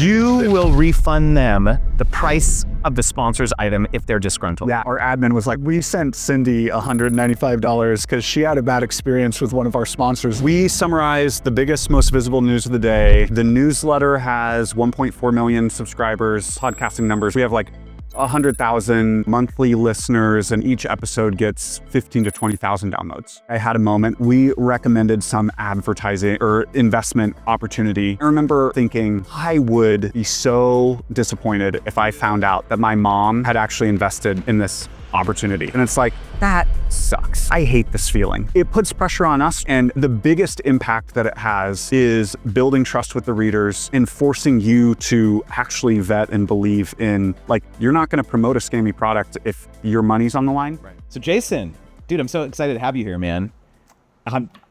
You will refund them the price of the sponsor's item if they're disgruntled. Yeah, our admin was like, we sent Cindy $195 because she had a bad experience with one of our sponsors. We summarize the biggest, most visible news of the day. The newsletter has 1.4 million subscribers, podcasting numbers. We have like 100,000 monthly listeners, and each episode gets 15 to 20,000 downloads. I had a moment. We recommended some advertising or investment opportunity. I remember thinking I would be so disappointed if I found out that my mom had actually invested in this opportunity. And it's like, that sucks. I hate this feeling. It puts pressure on us, and the biggest impact that it has is building trust with the readers and forcing you to actually vet and believe in, like, you're not going to promote a scammy product if your money's on the line. Right. So Jason, dude, I'm so excited to have you here, man.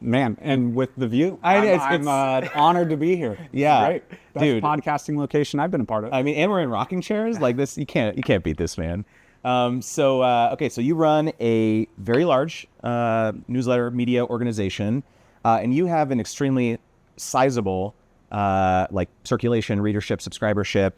Man, and with the view, it's honored to be here. Yeah, right. Best dude. Podcasting location I've been a part of. I mean, and we're in rocking chairs like this. You can't beat this, man. Okay, so you run a very large newsletter media organization, and you have an extremely sizable like circulation, readership, subscribership.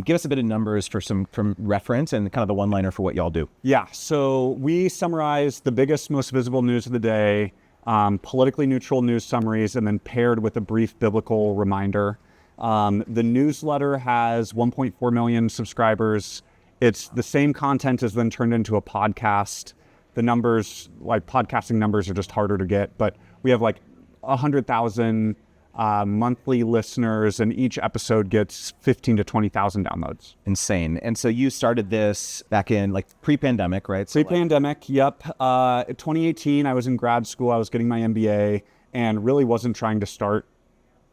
Give us a bit of numbers from reference and kind of the one-liner for what y'all do. Yeah, so we summarize the biggest, most visible news of the day, politically neutral news summaries, and then paired with a brief biblical reminder. The newsletter has 1.4 million subscribers. It's the same content as then turned into a podcast. The numbers, like podcasting numbers, are just harder to get, but we have like 100,000 monthly listeners, and each episode gets 15 to 20,000 downloads. Insane. And so you started this back in like pre-pandemic, right? Pre-pandemic, yep. 2018, I was in grad school. I was getting my MBA and really wasn't trying to start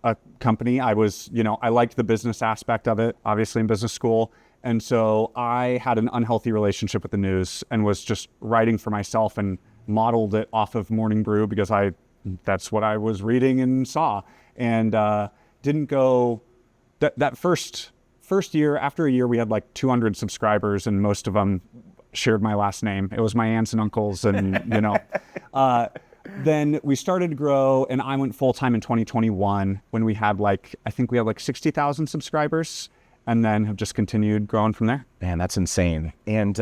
a company. I was, I liked the business aspect of it, obviously in business school. And so I had an unhealthy relationship with the news and was just writing for myself and modeled it off of Morning Brew because that's what I was reading and saw. And didn't go, that first year, after a year, we had like 200 subscribers and most of them shared my last name. It was my aunts and uncles and, then we started to grow, and I went full-time in 2021 when we had I think we had like 60,000 subscribers. And then have just continued growing from there. Man, that's insane. And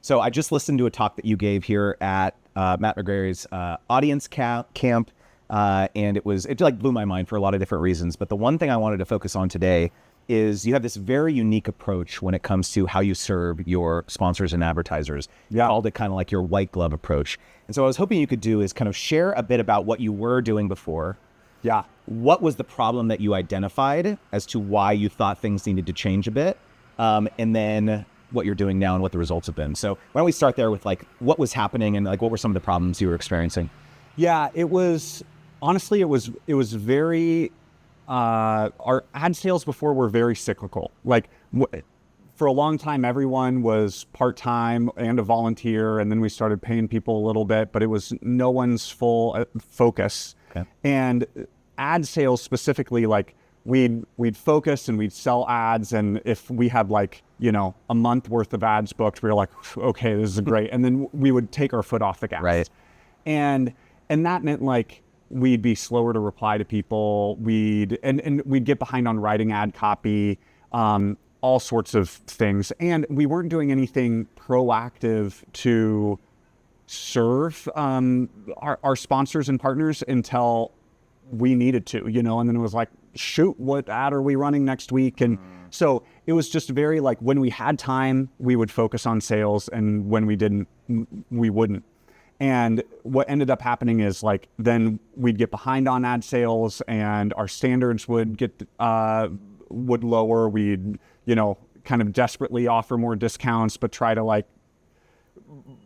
so I just listened to a talk that you gave here at Matt McGrary's audience camp, and it like blew my mind for a lot of different reasons. But the one thing I wanted to focus on today is you have this very unique approach when it comes to how you serve your sponsors and advertisers. Yeah. You called it kind of like your white glove approach. And so what I was hoping you could do is kind of share a bit about what you were doing before. Yeah. What was the problem that you identified as to why you thought things needed to change a bit? And then what you're doing now and what the results have been. So why don't we start there with like what was happening and like what were some of the problems you were experiencing? Yeah, it was very, our ad sales before were very cyclical. Like for a long time, everyone was part-time and a volunteer. And then we started paying people a little bit, but it was no one's full focus. Okay. And ad sales specifically, like we'd focus and we'd sell ads. And if we had like, a month worth of ads booked, we were like, okay, this is great. And then we would take our foot off the gas. Right. And that meant like, we'd be slower to reply to people. We'd get behind on writing ad copy, all sorts of things. And we weren't doing anything proactive to serve our sponsors and partners until we needed to, and then it was like, shoot, what ad are we running next week? And so it was just very like when we had time, we would focus on sales, and when we didn't, we wouldn't. And what ended up happening is like, then we'd get behind on ad sales and our standards would lower. We'd, kind of desperately offer more discounts, but try to like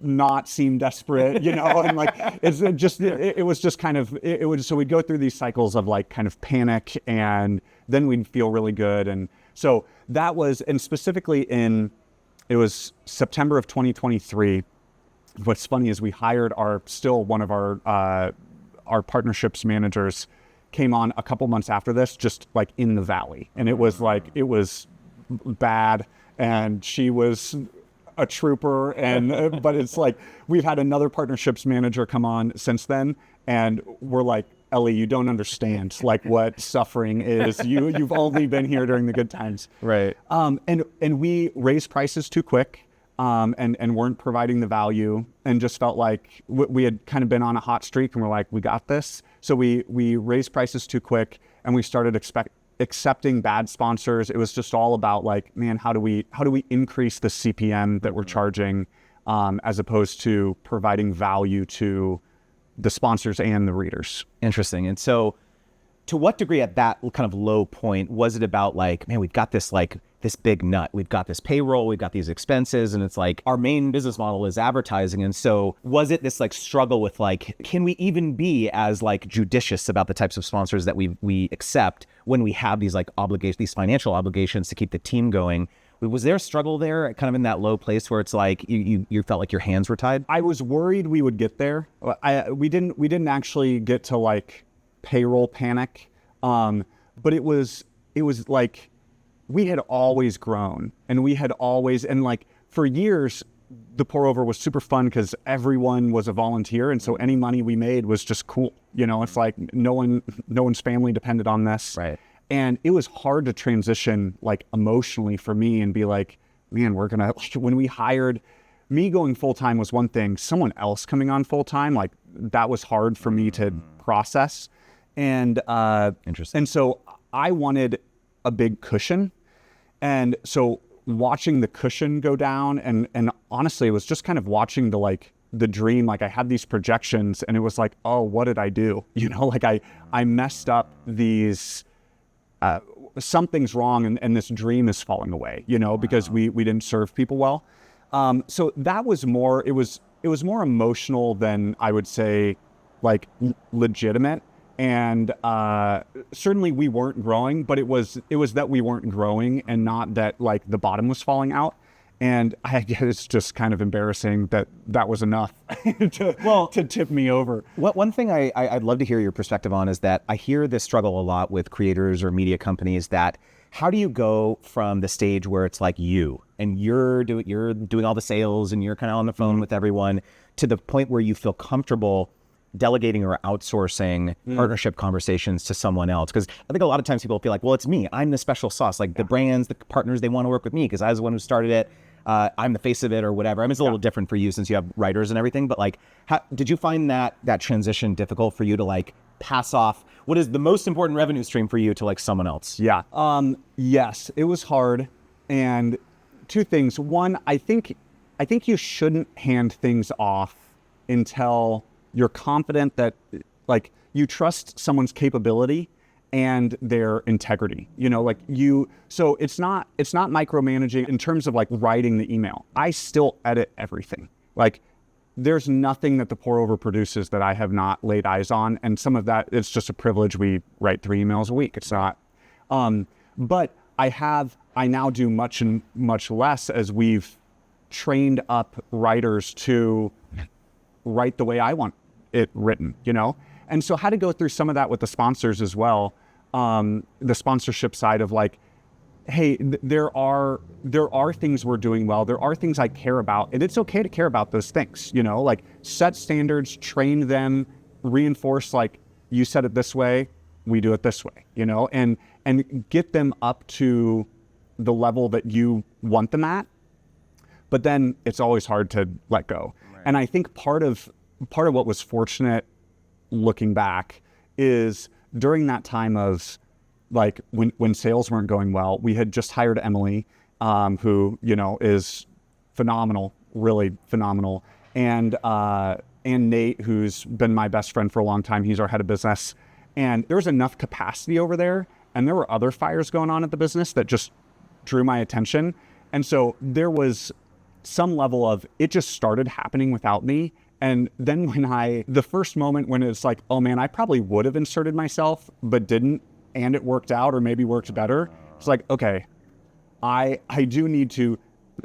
not seem desperate, and like, it was just kind of, so we'd go through these cycles of like kind of panic, and then we'd feel really good. And so that was, and specifically it was September of 2023. What's funny is we hired one of our partnerships managers came on a couple months after this, just like in the valley. And it was bad. And she was a trooper. And, but it's like, we've had another partnerships manager come on since then. And we're like, Ellie, you don't understand like what suffering is. You've only been here during the good times. Right. And we raised prices too quick, and weren't providing the value, and just felt like we had kind of been on a hot streak, and we're like, we got this. So we raised prices too quick, and we started accepting bad sponsors. It was just all about like, man, how do we increase the CPM that we're charging, as opposed to providing value to the sponsors and the readers. Interesting. And so to what degree at that kind of low point was it about like, man, we've got this like this big nut, we've got this payroll, we've got these expenses, and it's like our main business model is advertising. And so was it this like struggle with like, can we even be as like judicious about the types of sponsors that we accept when we have these like obligations, these financial obligations to keep the team going? Was there a struggle there, kind of in that low place where it's like you felt like your hands were tied? I was worried we would get there. We didn't actually get to like payroll panic, but it was like we had always grown, and like for years the pour over was super fun because everyone was a volunteer, and so any money we made was just cool. It's like no one's family depended on this. Right. And it was hard to transition like emotionally for me and be like, man, we're gonna, like, when we hired, me going full-time was one thing, someone else coming on full-time, like that was hard for me to process. And interesting. And so I wanted a big cushion. And so watching the cushion go down, and honestly, it was just kind of watching the dream. Like I had these projections, and it was like, oh, what did I do? Like I messed up these, something's wrong, and this dream is falling away, because we didn't serve people well. So that was more, it was more emotional than I would say like legitimate. And certainly we weren't growing, but it was that we weren't growing and not that like the bottom was falling out. And I guess it's just kind of embarrassing that was enough to tip me over. One thing I'd love to hear your perspective on is that I hear this struggle a lot with creators or media companies, that how do you go from the stage where it's like you and you're doing all the sales and you're kind of on the phone with everyone, to the point where you feel comfortable delegating or outsourcing partnership conversations to someone else? Because I think a lot of times people feel like, well, it's me, I'm the special sauce, like the brands, the partners, they want to work with me because I was the one who started it. I'm the face of it or whatever. I mean, it's a little different for you since you have writers and everything, but like, did you find that transition difficult for you to like pass off what is the most important revenue stream for you to like someone else? Yeah. Yes, it was hard. And two things. One, I think you shouldn't hand things off until you're confident that like you trust someone's capability and their integrity, so it's not micromanaging in terms of like writing the email. I still edit everything. Like there's nothing that the pour over produces that I have not laid eyes on. And some of that, it's just a privilege. We write 3 emails a week. It's not, but I now do much less as we've trained up writers to write the way I want it written, And so I had to go through some of that with the sponsors as well. The sponsorship side of like, hey, there are things we're doing well. There are things I care about, and it's okay to care about those things, like set standards, train them, reinforce like you said it this way, we do it this way, and get them up to the level that you want them at. But then it's always hard to let go. Right. And I think part of what was fortunate looking back is during that time of like when sales weren't going well, we had just hired Emily, who, is phenomenal, really phenomenal. And Nate, who's been my best friend for a long time, he's our head of business. And there was enough capacity over there. And there were other fires going on at the business that just drew my attention. And so there was some level of it just started happening without me. And then the first moment when it's like, oh man, I probably would have inserted myself, but didn't, and it worked out or maybe worked better. It's like, okay, I do need to,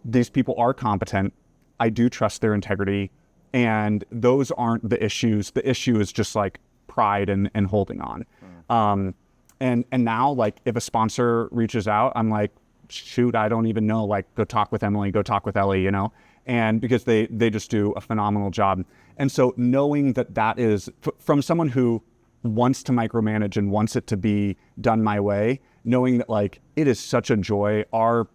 these people are competent. I do trust their integrity, and those aren't the issues. The issue is just like pride and holding on. And now like if a sponsor reaches out, I'm like, shoot, I don't even know, like go talk with Emily, go talk with Ellie, and because they just do a phenomenal job. And so knowing that is from someone who wants to micromanage and wants it to be done my way, knowing that like it is such a joy. Our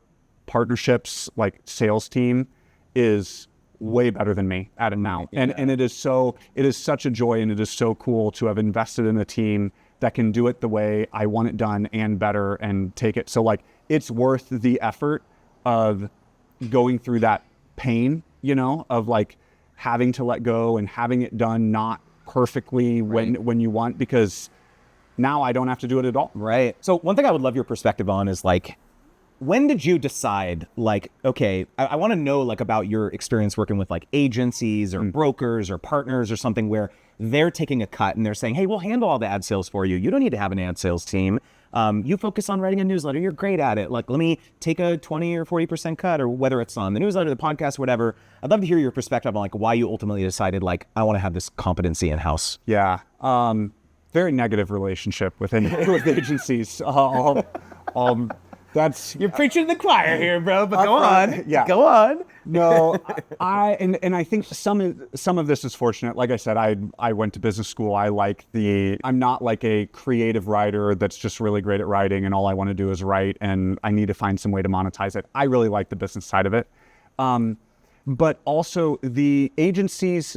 partnerships like sales team is way better than me at it now. And it is such a joy, and it is so cool to have invested in a team that can do it the way I want it done and better and take it. So like it's worth the effort of going through that pain, you know, of like having to let go and having it done not perfectly when you want, because now I don't have to do it at all. Right. So one thing I would love your perspective on is like, when did you decide like, okay, I want to know like about your experience working with like agencies or brokers or partners or something where they're taking a cut and they're saying, hey, we'll handle all the ad sales for you. You don't need to have an ad sales team. You focus on writing a newsletter. You're great at it. Like, let me take a 20 or 40% cut, or whether it's on the newsletter, the podcast, whatever. I'd love to hear your perspective on like why you ultimately decided like, I want to have this competency in-house. Yeah. Very negative relationship with agencies. You're preaching to the choir here, bro, but go on. Yeah. Go on. No, I think some of this is fortunate. Like I said, I went to business school. I'm not like a creative writer that's just really great at writing and all I want to do is write, and I need to find some way to monetize it. I really like the business side of it. But also the agencies,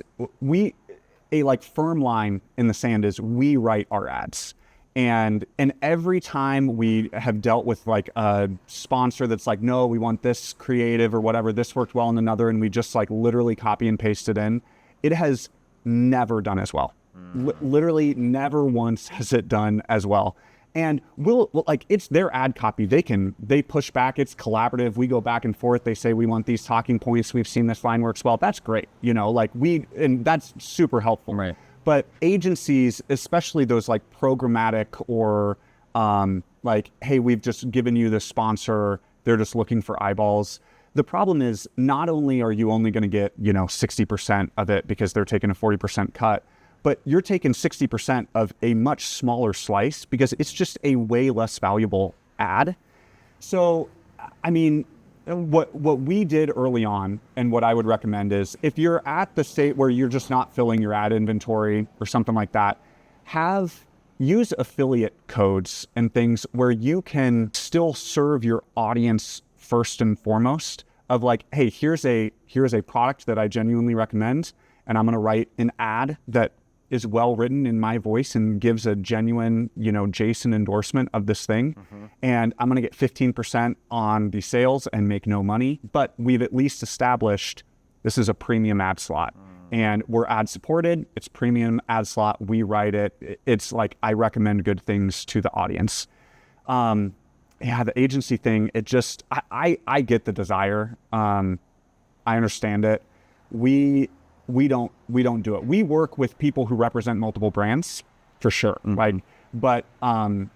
a like firm line in the sand is we write our ads. And every time we have dealt with like a sponsor that's like, no, we want this creative or whatever, this worked well in another, and we just like literally copy and paste it in, it has never done as well. Literally never once has it done as well. And it's their ad copy. They push back. It's collaborative. We go back and forth. They say, we want these talking points. We've seen this line works well. That's great. You know, and that's super helpful. Right. But agencies, especially those like programmatic or like, hey, we've just given you this sponsor, they're just looking for eyeballs. The problem is not only are you only going to get, 60% of it because they're taking a 40% cut, but you're taking 60% of a much smaller slice because it's just a way less valuable ad. So, I mean, what we did early on, and what I would recommend is, if you're at the state where you're just not filling your ad inventory or something like that, use affiliate codes and things where you can still serve your audience first and foremost, of like, hey, here's a product that I genuinely recommend, and I'm going to write an ad that is well written in my voice and gives a genuine, Jason endorsement of this thing. And I'm going to get 15% on the sales and make no money. But we've at least established this is a premium ad slot, and we're ad supported. It's premium ad slot. We write it. It's like, I recommend good things to the audience. The agency thing, it just, I get the desire. I understand it. We don't do it. We work with people who represent multiple brands, for sure. But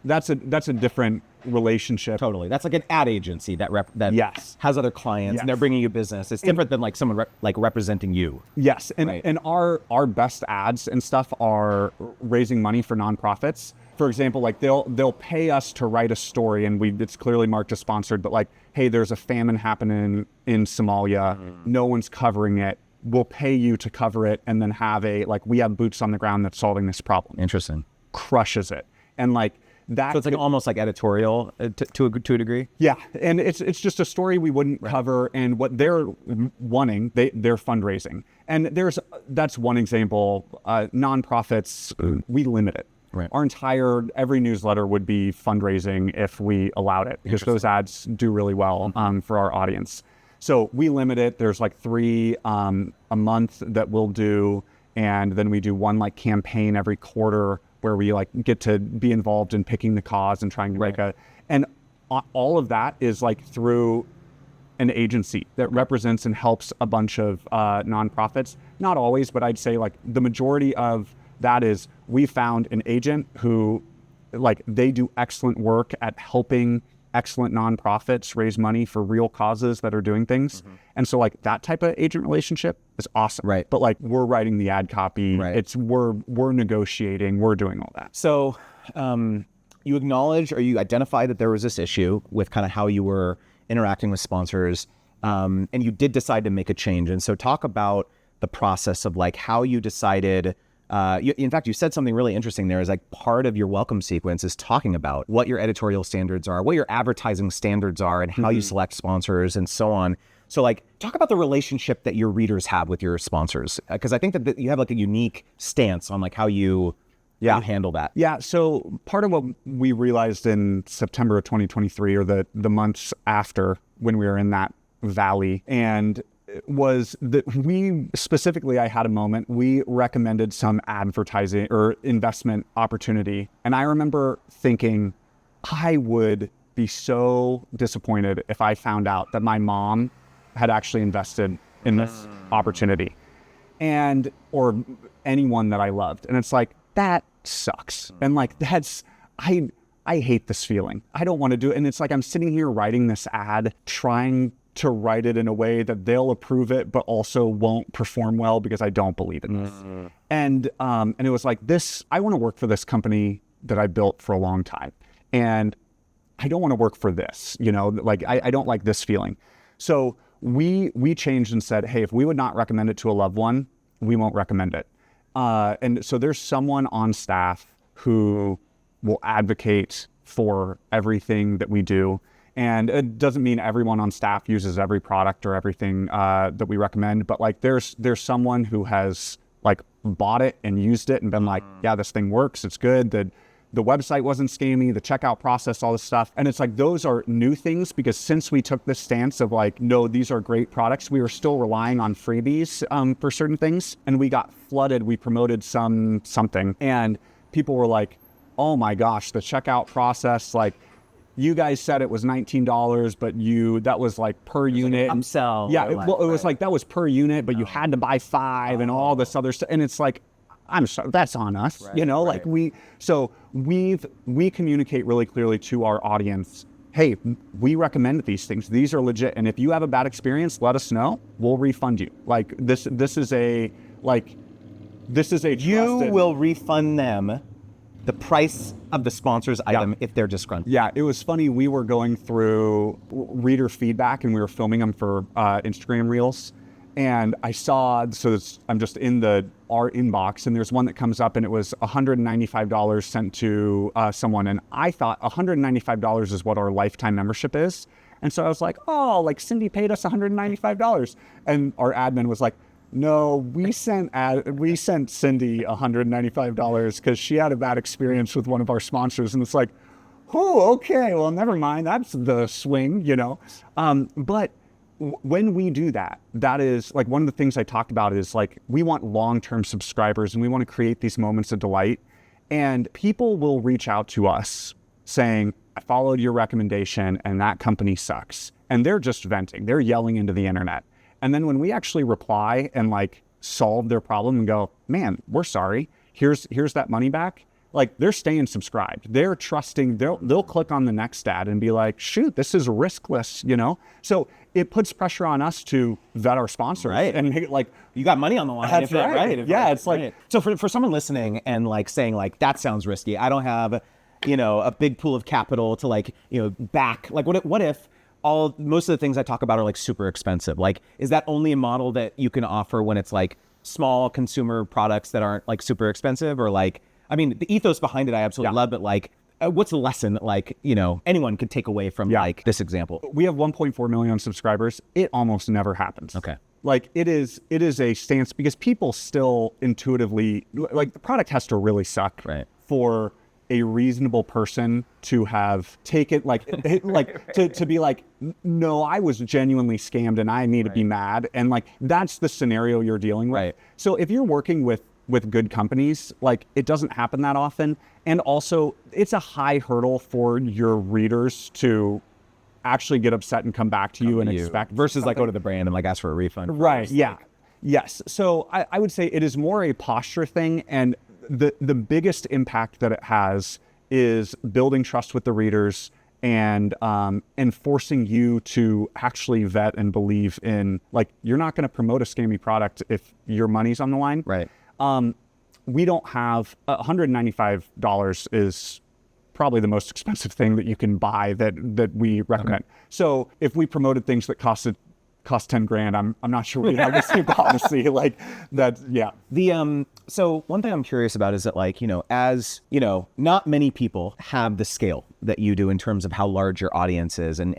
that's a different relationship. Totally. That's like an ad agency that Yes. has other clients and they're bringing you business. It's different than like someone representing you. Yes. And our best ads and stuff are raising money for nonprofits. For example, like they'll pay us to write a story, and it's clearly marked as sponsored, but like, hey, there's a famine happening in Somalia. No one's covering it. We'll pay you to cover it, and then we have boots on the ground that's solving this problem. Interesting. Crushes it. And like that. So it's like almost like editorial to a degree? Yeah. And it's just a story we wouldn't cover, and what they're wanting, they're fundraising. And that's one example. Nonprofits, we limit it. Right. Every newsletter would be fundraising if we allowed it, because those ads do really well for our audience. So we limit it. There's like 3 a month that we'll do, and then we do one like campaign every quarter where we like get to be involved in picking the cause and trying to make and all of that is like through an agency that represents and helps a bunch of nonprofits. Not always, but I'd say like the majority of that is, we found an agent who like, they do excellent work at helping excellent nonprofits raise money for real causes that are doing things. And so like that type of agent relationship is awesome. Right. But like, we're writing the ad copy. Right. We're negotiating, we're doing all that. So you acknowledge, or you identify that there was this issue with kind of how you were interacting with sponsors, and you did decide to make a change. And so talk about the process of like how you decided, In fact, you said something really interesting there is like part of your welcome sequence is talking about what your editorial standards are, what your advertising standards are, and how you select sponsors and so on. So like, talk about the relationship that your readers have with your sponsors. Because I think that you have like a unique stance on like how you handle that. Yeah, so part of what we realized in September of 2023, or the months after when we were in that valley, and was that I had a moment, we recommended some advertising or investment opportunity. And I remember thinking, I would be so disappointed if I found out that my mom had actually invested in this opportunity, or anyone that I loved. And it's like, that sucks. And like, I hate this feeling. I don't want to do it. And it's like, I'm sitting here writing this ad, trying to write it in a way that they'll approve it, but also won't perform well because I don't believe in this. And it was like this, I want to work for this company that I built for a long time. And I don't want to work for this, like I don't like this feeling. So we changed and said, hey, if we would not recommend it to a loved one, we won't recommend it. And so there's someone on staff who will advocate for everything that we do. And it doesn't mean everyone on staff uses every product or everything that we recommend, but like there's someone who has like bought it and used it and been like, yeah, this thing works, it's good. The website wasn't scammy, the checkout process, all this stuff. And it's like, those are new things because since we took this stance of like, no, these are great products, we were still relying on freebies for certain things. And we got flooded, we promoted something and people were like, oh my gosh, the checkout process, like you guys said it was $19, but that was like per unit. Like upsell. Yeah, it was like, that was per unit, but you had to buy 5 and all this other stuff. And it's like, I'm sorry, that's on us, like we communicate really clearly to our audience, hey, we recommend these things. These are legit. And if you have a bad experience, let us know. We'll refund you. Like this is a you will refund them the price of the sponsor's item if they're disgruntled. Yeah, it was funny. We were going through reader feedback and we were filming them for Instagram Reels. And I saw, I'm just in our inbox and there's one that comes up and it was $195 sent to someone. And I thought $195 is what our lifetime membership is. And so I was like, oh, like Cindy paid us $195. And our admin was like, no, we sent Cindy $195 because she had a bad experience with one of our sponsors. And it's like, oh, okay, well, never mind. That's the swing, But when we do that, that is like one of the things I talked about is like, we want long-term subscribers and we want to create these moments of delight. And people will reach out to us saying, I followed your recommendation and that company sucks. And they're just venting, they're yelling into the internet. And then when we actually reply and like solve their problem and go, man, we're sorry, here's that money back. Like they're staying subscribed. They're trusting, they'll click on the next ad and be like, shoot, this is riskless, So it puts pressure on us to vet our sponsors. Right. And like, you got money on the line. That's right. It's like, right. So for someone listening and like saying like, that sounds risky. I don't have, a big pool of capital to like, back, like what if most of the things I talk about are like super expensive? Like, is that only a model that you can offer when it's like small consumer products that aren't like super expensive or like, I mean, the ethos behind it, I absolutely love, but like, what's the lesson that like, anyone could take away from like this example? We have 1.4 million subscribers. It almost never happens. Okay. Like it is a stance because people still intuitively, like the product has to really suck for a reasonable person to have taken to be like, no, I was genuinely scammed and I need to be mad. And like, that's the scenario you're dealing with. Right. So if you're working with good companies, like it doesn't happen that often. And also it's a high hurdle for your readers to actually get upset and come back to you and expect versus like go to the brand and like ask for a refund. Right. Yeah. Yes. So I would say it is more a posture thing. And the biggest impact that it has is building trust with the readers and forcing you to actually vet and believe in, like, you're not going to promote a scammy product if your money's on the line. Right. We don't have $195 is probably the most expensive thing that you can buy that we recommend. Okay. So if we promoted things that cost 10 grand, I'm not sure we'd have the same policy like that. Yeah. So one thing I'm curious about is that, like, as not many people have the scale that you do in terms of how large your audience is. And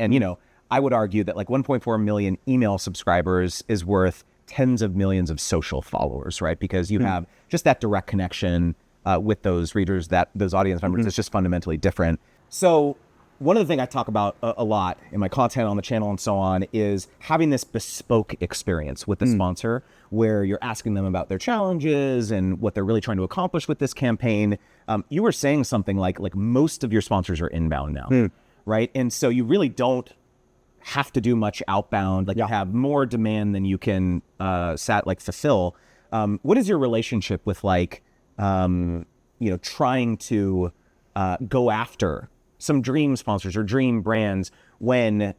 I would argue that like 1.4 million email subscribers is worth tens of millions of social followers, right? Because you have just that direct connection with those readers, those audience members. It's just fundamentally different. So one of the things I talk about a lot in my content on the channel and so on is having this bespoke experience with the sponsor where you're asking them about their challenges and what they're really trying to accomplish with this campaign. You were saying something like most of your sponsors are inbound now, right? And so you really don't have to do much outbound. Like you have more demand than you can fulfill. What is your relationship with trying to go after some dream sponsors or dream brands when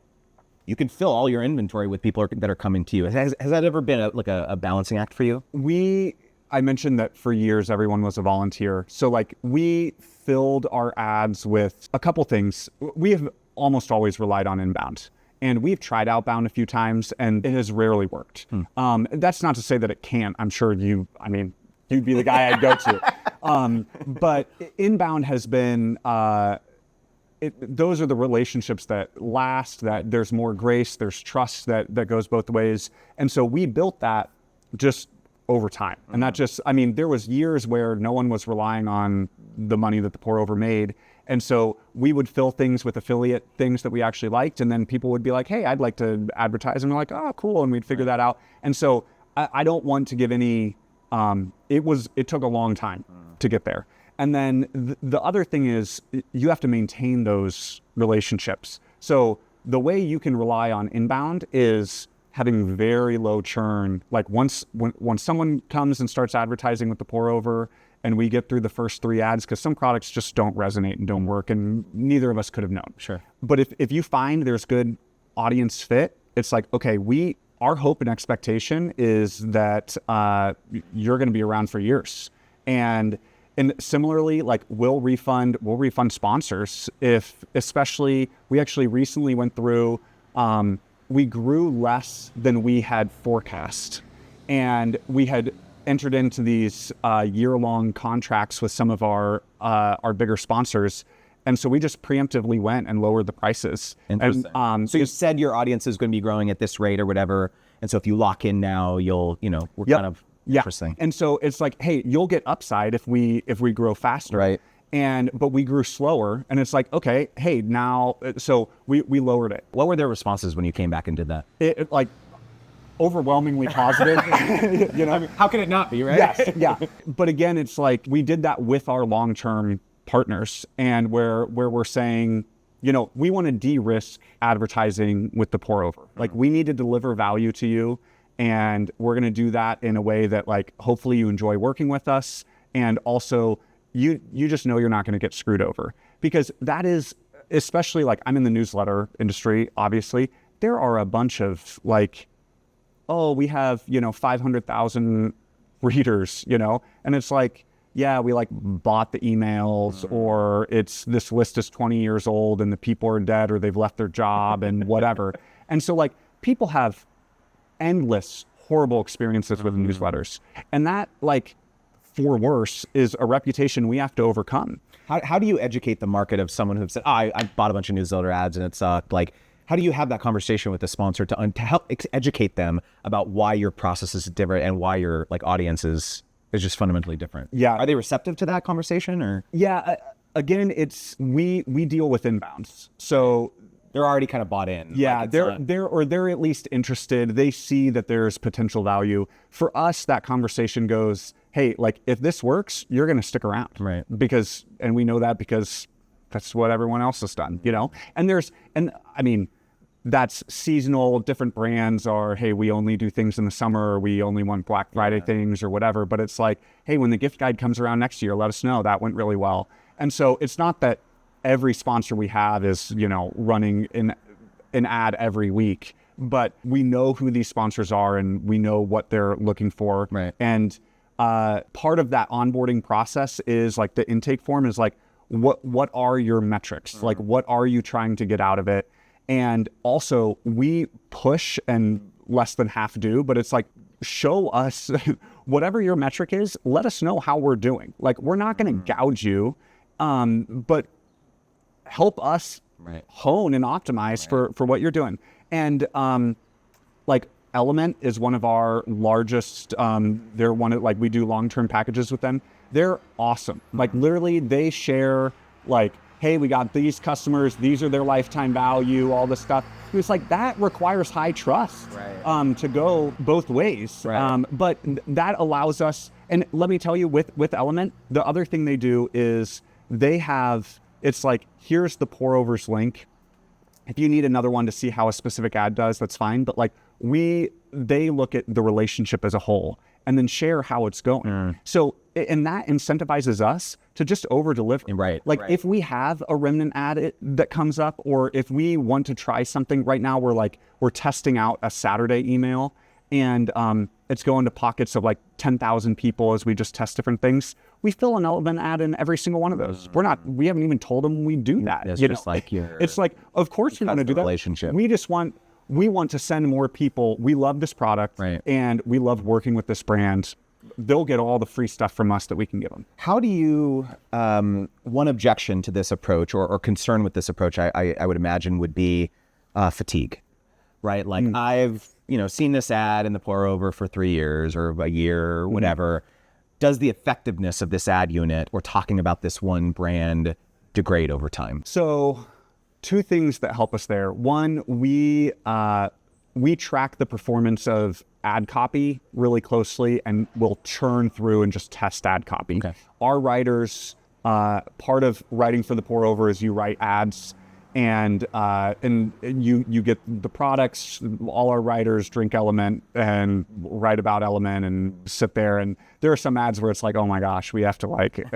you can fill all your inventory with people that are coming to you? Has that ever been a balancing act for you? I mentioned that for years, everyone was a volunteer. So like we filled our ads with a couple things. We have almost always relied on inbound. And we've tried outbound a few times and it has rarely worked. That's not to say that it can't. I'm sure you'd be the guy I'd go to. But inbound has been, those are the relationships that last, that there's more grace, there's trust that goes both ways. And so we built that just over time. And that just, there was years where no one was relying on the money that the pour over made. And so we would fill things with affiliate things that we actually liked. And then people would be like, hey, I'd like to advertise. And we're like, oh, cool. And we'd figure that out. And so I don't want to give any, it took a long time to get there. And then the other thing is you have to maintain those relationships. So the way you can rely on inbound is having very low churn. Like when someone comes and starts advertising with the pour over and we get through the first 3 ads, because some products just don't resonate and don't work, and neither of us could have known. Sure. But if you find there's good audience fit, it's like, okay, our hope and expectation is that you're going to be around for years. And similarly, like we'll refund sponsors especially we actually recently went through, we grew less than we had forecast. And we had entered into these year-long contracts with some of our bigger sponsors. And so we just preemptively went and lowered the prices. Interesting. And, so you said your audience is going to be growing at this rate or whatever. And so if you lock in now, we're kind of interesting. And so it's like, hey, you'll get upside if we grow faster. Right. But we grew slower. And it's like, okay, hey, now, so we lowered it. What were their responses when you came back and did that? It overwhelmingly positive. How can it not be, right? Yes, yeah. But again, it's like we did that with our long-term partners, and where we're saying, we want to de-risk advertising with the pour over. Like we need to deliver value to you, and we're going to do that in a way that like hopefully you enjoy working with us, and also you just know you're not going to get screwed over, because that is, especially like I'm in the newsletter industry, obviously there are a bunch of like, oh, we have, 500,000 readers, and it's like, yeah, we like bought the emails, or this list is 20 years old and the people are dead or they've left their job and whatever. And so like people have endless horrible experiences with newsletters. And that, like, for worse, is a reputation we have to overcome. How do you educate the market of someone who said, I bought a bunch of newsletter ads and it sucked? Like, how do you have that conversation with the sponsor to help educate them about why your process is different and why your audience is just fundamentally different? Yeah. Are they receptive to that conversation, or? Yeah. Again, it's we deal with inbounds, so they're already kind of bought in. Yeah, they're at least interested. They see that there's potential value. For us, that conversation goes, hey, like if this works, you're going to stick around, right? And we know that because that's what everyone else has done, And I mean, that's seasonal. Different brands are, hey, we only do things in the summer, or we only want Black Friday things or whatever. But it's like, hey, when the gift guide comes around next year, let us know. That went really well. And so it's not that every sponsor we have is, running an ad every week, but we know who these sponsors are and we know what they're looking for. Right. And part of that onboarding process is like the intake form is like, what are your metrics? Mm-hmm. Like, what are you trying to get out of it? And also we push and less than half do, but it's like, show us whatever your metric is, let us know how we're doing. Like, we're not going to gouge you, but help us hone and optimize for what you're doing. And like Element is one of our largest, they're one of, like, we do long-term packages with them. They're awesome. Like, literally they share, like, hey, we got these customers, these are their lifetime value, all this stuff. It's like, that requires high trust to go both ways. But that allows us, and let me tell you, with Element, the other thing they do is they have, it's like, here's the pour overs link. If you need another one to see how a specific ad does, that's fine. But like, they look at the relationship as a whole and then share how it's going. So, and that incentivizes us to just over deliver. If we have a remnant ad that comes up, or if we want to try something right now, we're testing out a Saturday email, and it's going to pockets of like 10,000 people as we just test different things. We fill an Element ad in every single one of those. We haven't even told them we do that. It's just like it's like, of course you're going to do that. Relationship. We want to send more people. We love this product, and we love working with this brand. They'll get all the free stuff from us that we can give them. How do you, one objection to this approach, or concern with this approach, I would imagine, would be fatigue, right? Like, I've seen this ad in the pour over for 3 years or a year or whatever. Does the effectiveness of this ad unit, or talking about this one brand, degrade over time? So, two things that help us there. One, we track the performance of ad copy really closely, and we'll churn through and just test ad copy. Our writers, part of writing for the pour over is you write ads, and you get the products. All our writers drink Element and write about Element and sit there, and there are some ads where it's like, oh my gosh, we have to like,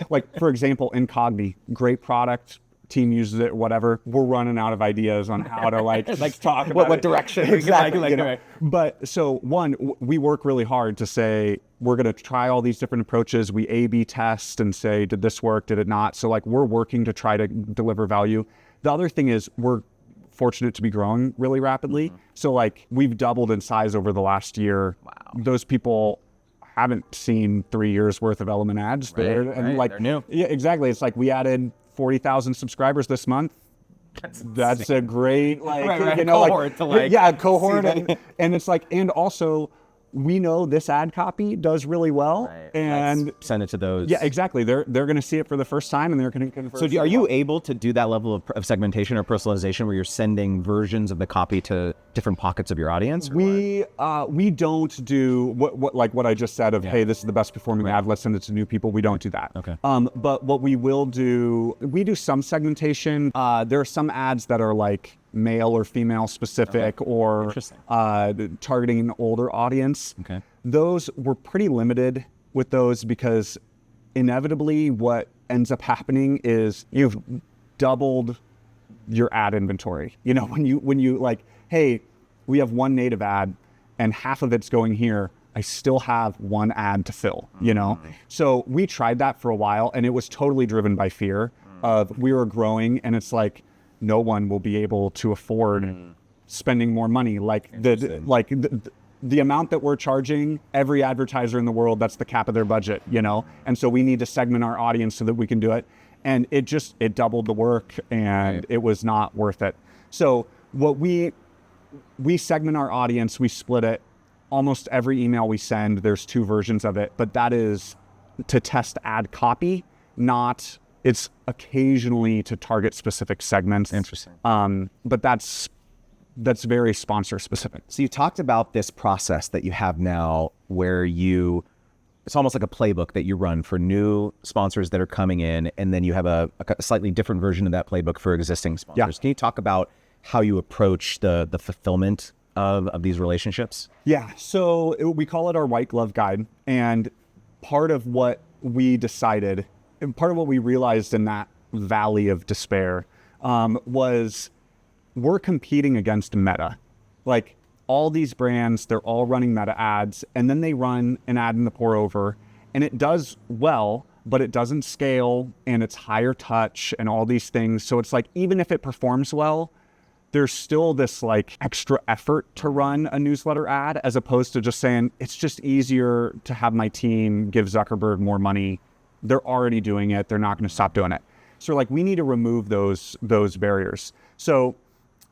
like, for example, Incogni, great product. Team uses it, whatever. We're running out of ideas on how to like talk about what direction. Exactly. But so one, we work really hard to say, we're going to try all these different approaches. We A/B test and say, did this work? Did it not? So like, we're working to try to deliver value. The other thing is, we're fortunate to be growing really rapidly. So like, we've doubled in size over the last year. Those people haven't seen 3 years worth of Element ads. They're new. Yeah, exactly. It's like, we added 40,000 subscribers this month. That's a great cohort cohort, and it's like, and also, we know this ad copy does really well, and let's send it to those. Yeah, exactly. They're going to see it for the first time, and they're going to convert. So, are you able to do that level of segmentation or personalization, where you're sending versions of the copy to different pockets of your audience? We don't do what I just said of, hey, this is the best performing ad, let's send it to new people. We don't do that. But what we will do, we do some segmentation. There are some ads that are like male or female specific, or targeting an older audience. Those, we're pretty limited with those, because inevitably what ends up happening is you've doubled your ad inventory. When you like, hey, we have one native ad and half of it's going here, I still have one ad to fill, So we tried that for a while, and it was totally driven by fear of, we were growing, and it's like, no one will be able to afford spending more money. Like the amount that we're charging every advertiser in the world, that's the cap of their budget, And so we need to segment our audience so that we can do it. And it doubled the work, and it was not worth it. So what we segment our audience, we split it. Almost every email we send, there's 2 versions of it, but that is to test ad copy, it's occasionally to target specific segments. Interesting. But that's very sponsor specific. So you talked about this process that you have now, where it's almost like a playbook that you run for new sponsors that are coming in, and then you have a slightly different version of that playbook for existing sponsors. Can you talk about how you approach the fulfillment of these relationships? Yeah, so we call it our white glove guide. And part of what we decided, and part of what we realized in that valley of despair, was we're competing against Meta. Like, all these brands, they're all running Meta ads, and then they run an ad in the pour over, and it does well, but it doesn't scale, and it's higher touch and all these things. So it's like, even if it performs well, there's still this like extra effort to run a newsletter ad, as opposed to just saying, it's just easier to have my team give Zuckerberg more money. They're already doing it. They're not going to stop doing it. So like, we need to remove those barriers. So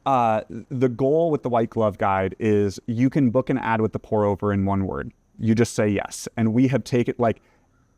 the goal with the white glove guide is you can book an ad with the pour over in one word. You just say yes. And we have taken like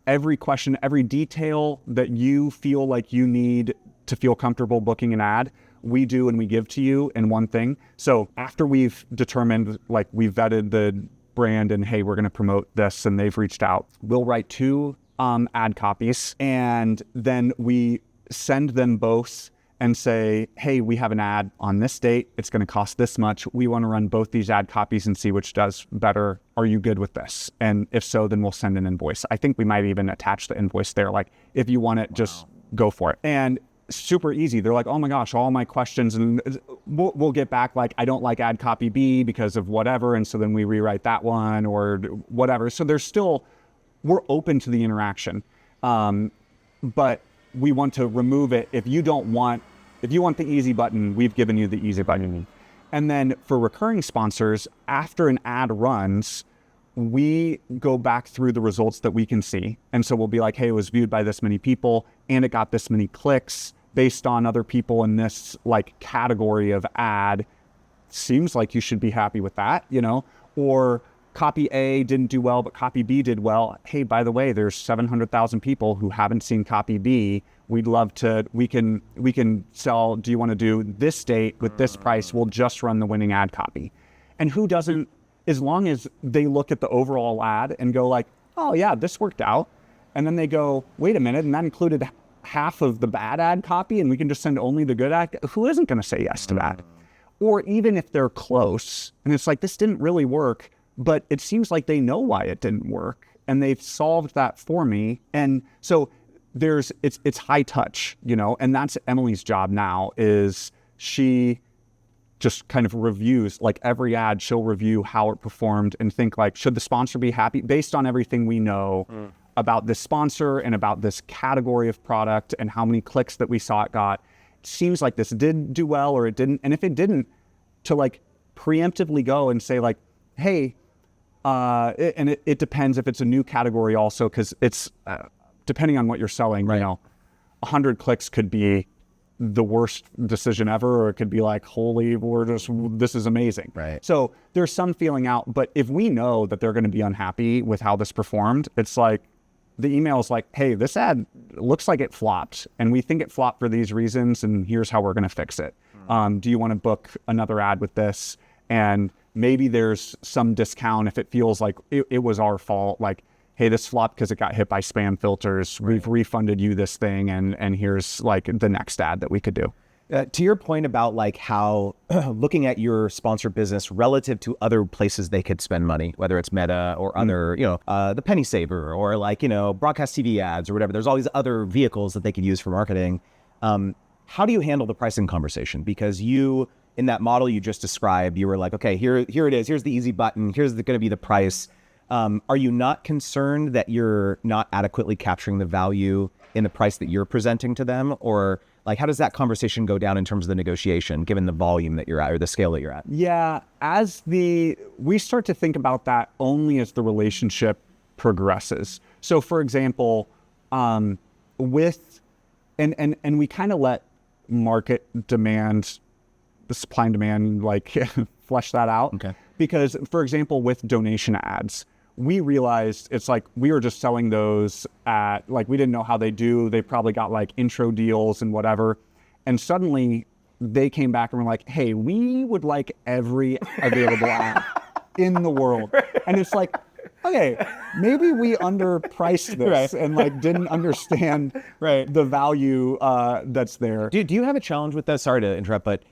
every question, every detail that you feel like you need to feel comfortable booking an ad, we do and we give to you in one thing. So after we've determined, like we've vetted the brand and hey, we're going to promote this and they've reached out, we'll write 2 ad copies and then we send them both and say, hey, we have an ad on this date. It's going to cost this much. We want to run both these ad copies and see which does better. Are you good with this? And if so, then we'll send an invoice. I think we might even attach the invoice there. Like, if you want it, just go for it. And super easy. They're like, oh my gosh, all my questions. And we'll get back like, I don't like ad copy B because of whatever. And so then we rewrite that one or whatever. So there's still, we're open to the interaction. But we want to remove it. If you want the easy button, we've given you the easy button. And then for recurring sponsors, after an ad runs, we go back through the results that we can see. And so we'll be like, hey, it was viewed by this many people and it got this many clicks based on other people in this like category of ad. Seems like you should be happy with that, you know? Or copy A didn't do well, but copy B did well. Hey, by the way, there's 700,000 people who haven't seen copy B. We'd love to, we can sell, do you want to do this date with this price? We'll just run the winning ad copy. And who doesn't, as long as they look at the overall ad and go like, oh yeah, this worked out. And then they go, wait a minute, and that included half of the bad ad copy and we can just send only the good ad. Who isn't going to say yes to that? Or even if they're close and it's like, this didn't really work, but it seems like they know why it didn't work and they've solved that for me. And so it's high touch, you know, and that's Emily's job now. Is she just kind of reviews like every ad, she'll review how it performed and think like, should the sponsor be happy based on everything we know about this sponsor and about this category of product and how many clicks that we saw it got. It seems like this did do well or it didn't. And if it didn't, to like preemptively go and say like, hey, it depends if it's a new category also, because it's depending on what you're selling, right. You know, 100 clicks could be the worst decision ever, or it could be like, holy, this is amazing. Right. So there's some feeling out, but if we know that they're going to be unhappy with how this performed, it's like, the email is like, hey, this ad looks like it flopped and we think it flopped for these reasons and here's how we're going to fix it. Do you want to book another ad with this? And maybe there's some discount if it feels like it was our fault. Like, hey, this flopped because it got hit by spam filters. Right. We've refunded you this thing and here's like the next ad that we could do. To your point about like how looking at your sponsor business relative to other places they could spend money, whether it's Meta or other, you know, the penny saver or like, you know, broadcast TV ads or whatever, there's all these other vehicles that they could use for marketing. How do you handle the pricing conversation? Because you, in that model you just described, you were like, okay, here it is. Here's the easy button. Here's going to be the price. Are you not concerned that you're not adequately capturing the value in the price that you're presenting to them? Or like, how does that conversation go down in terms of the negotiation, given the volume that you're at or the scale that you're at? Yeah, we start to think about that only as the relationship progresses. So for example, and we kind of let market demand, the supply and demand, like flesh that out. Okay. Because for example, with donation ads, we realized it's like we were just selling those at, like, we didn't know how they do. They probably got like intro deals and whatever. And suddenly they came back and were like, hey, we would like every available ad in the world. And it's like, okay, maybe we underpriced this and like didn't understand the value that's there. Do you have a challenge with that? Sorry to interrupt, but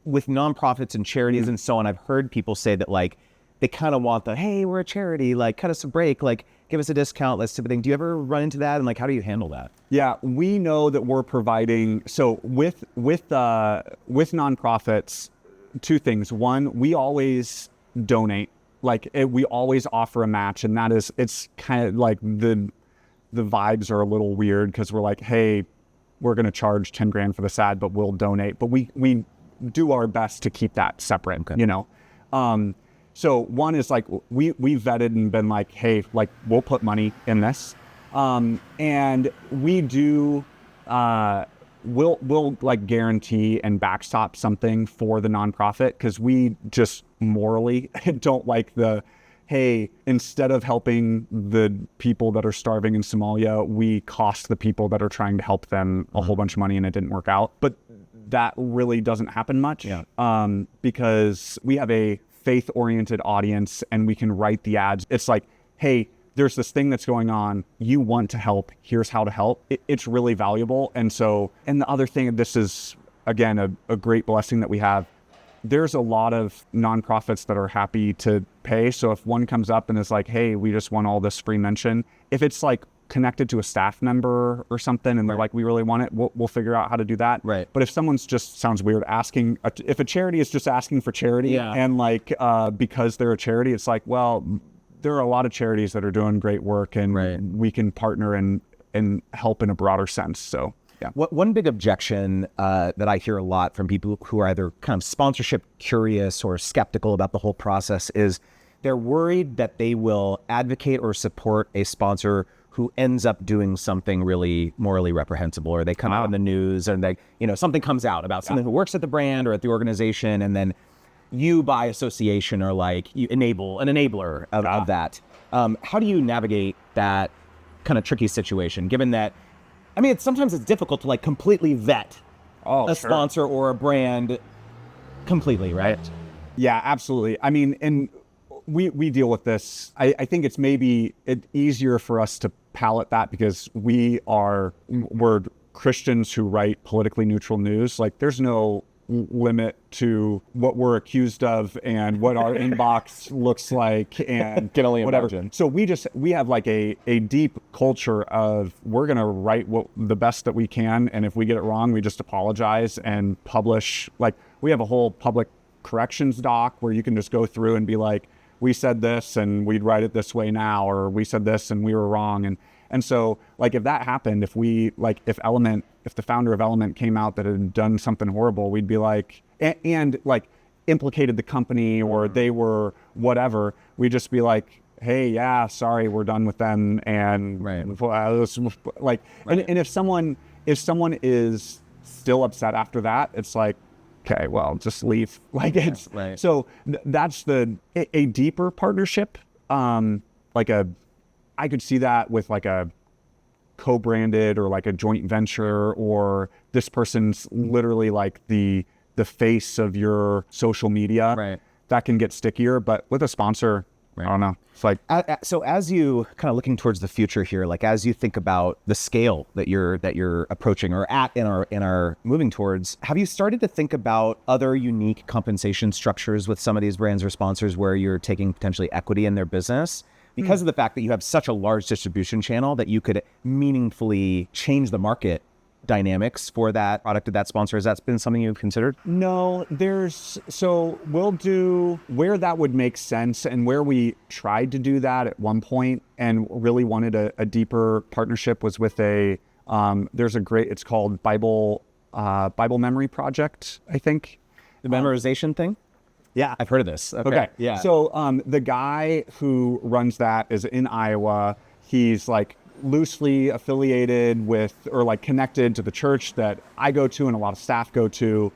with nonprofits and charities and so on, I've heard people say that like, they kind of want the, hey, we're a charity, like cut us a break, like give us a discount, let's type of thing. Do you ever run into that? And like, how do you handle that? Yeah, we know that we're providing, so with nonprofits, 2 things. One, we always donate, like we always offer a match. And that is, it's kind of like the vibes are a little weird because we're like, hey, we're going to charge 10 grand for this ad, but we'll donate. But we do our best to keep that separate, you know? So one is like, we vetted and been like, hey, like we'll put money in this. And we do, we'll like guarantee and backstop something for the nonprofit, because we just morally don't like the, hey, instead of helping the people that are starving in Somalia, we cost the people that are trying to help them a whole bunch of money and it didn't work out. But that really doesn't happen much, because we have a faith-oriented audience and we can write the ads. It's like, hey, there's this thing that's going on. You want to help. Here's how to help. It's really valuable. And so, and the other thing, this is, again, a great blessing that we have. There's a lot of nonprofits that are happy to pay. So if one comes up and is like, hey, we just want all this free mention, if it's like connected to a staff member or something and they're like, we really want it, we'll figure out how to do that. Right. But if someone's just, sounds weird, asking, if a charity is just asking for charity and like, because they're a charity, it's like, well, there are a lot of charities that are doing great work and we can partner and help in a broader sense. So, yeah. One big objection that I hear a lot from people who are either kind of sponsorship curious or skeptical about the whole process is they're worried that they will advocate or support a sponsor who ends up doing something really morally reprehensible, or they come out in the news and they, you know, something comes out about someone who works at the brand or at the organization, and then you by association are like, you enable an enabler of that. How do you navigate that kind of tricky situation, given that, I mean, sometimes it's difficult to like completely vet a sponsor or a brand completely, right? Yeah, absolutely. I mean, and we deal with this. I think it's maybe easier for us to palate that because we're Christians who write politically neutral news. Like there's no limit to what we're accused of and what our inbox looks like and can only whatever. Imagine. So we have like a deep culture of we're going to write the best that we can. And if we get it wrong, we just apologize and publish. Like we have a whole public corrections doc where you can just go through and be like, we said this and we'd write it this way now, or we said this and we were wrong. And so like if that happened, if the founder of Element came out that had done something horrible, we'd be like, and like implicated the company or they were whatever, we'd just be like, hey, yeah, sorry, we're done with them. And like, and if someone is still upset after that, it's like, okay, well, just leave. Like it's, so that's a deeper partnership. I could see that with like a co-branded or like a joint venture, or this person's literally like the face of your social media. That can get stickier, but with a sponsor, I don't know. It's like, so as you kind of looking towards the future here, like as you think about the scale that you're approaching or at in our moving towards, have you started to think about other unique compensation structures with some of these brands or sponsors where you're taking potentially equity in their business? Because of the fact that you have such a large distribution channel that you could meaningfully change the market dynamics for that product of that sponsor. Has that been something you've considered? No, so we'll do where that would make sense, and where we tried to do that at one point and really wanted a deeper partnership was with it's called Bible Memory Project, I think. The memorization thing? Yeah. I've heard of this. Okay. Yeah. So the guy who runs that is in Iowa. He's like loosely affiliated with or like connected to the church that I go to and a lot of staff go to.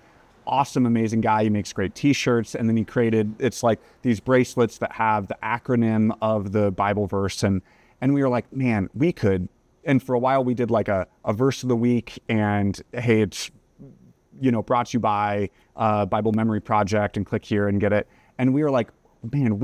Awesome, amazing guy. He makes great t-shirts. And then he created, it's like these bracelets that have the acronym of the Bible verse. And we were like, man, we could. And for a while we did like a verse of the week, and hey, it's, brought to you by Bible Memory Project, and click here and get it. And we were like, man,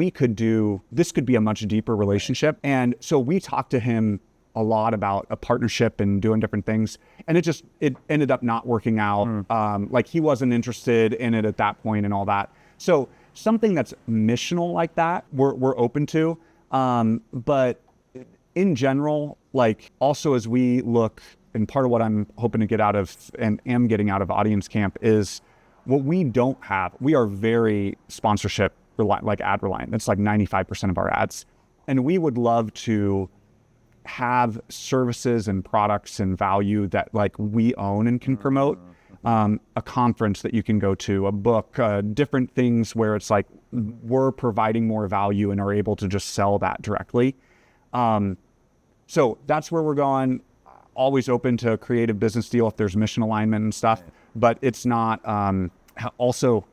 this could be a much deeper relationship. And so we talked to him a lot about a partnership and doing different things. And it ended up not working out. Like he wasn't interested in it at that point and all that. So something that's missional like that, we're open to. But in general, like also as we look, and part of what I'm hoping to get out of and am getting out of Audience Camp is what we don't have. We are very sponsorship reliant, like ad reliant. That's like 95% of our ads. And we would love to have services and products and value that like we own and can promote. a conference that you can go to, a book, different things where it's like we're providing more value and are able to just sell that directly. So that's where we're going. Always open to a creative business deal if there's mission alignment and stuff, but it's not, also,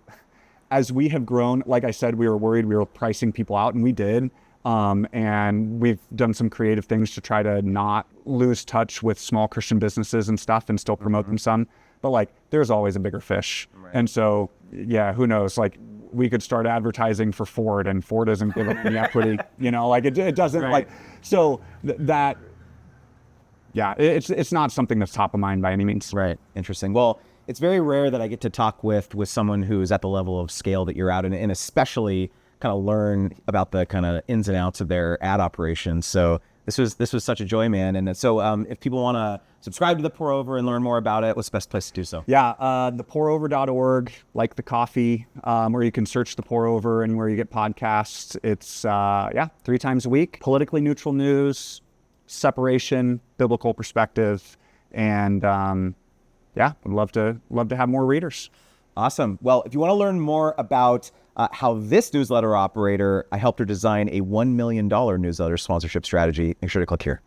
as we have grown, like I said, we were worried we were pricing people out, and we did. And we've done some creative things to try to not lose touch with small Christian businesses and stuff and still promote them some. But like, there's always a bigger fish. Right. And so, yeah, who knows? Like, we could start advertising for Ford, and Ford doesn't give them any equity, like it doesn't like, so that, yeah, it's not something that's top of mind by any means. Right. Interesting. Well, it's very rare that I get to talk with someone who's at the level of scale that you're at, and especially kind of learn about the kind of ins and outs of their ad operations. So this was such a joy, man. And so if people want to subscribe to The Pour Over and learn more about it, what's the best place to do so? Yeah, thepourover.org, like the coffee, where you can search The Pour Over and where you get podcasts. It's 3 times a week. Politically neutral news, separation, biblical perspective, and would love to have more readers. Awesome. Well, if you want to learn more about how this newsletter operator, I helped her design a $1 million newsletter sponsorship strategy, make sure to click here.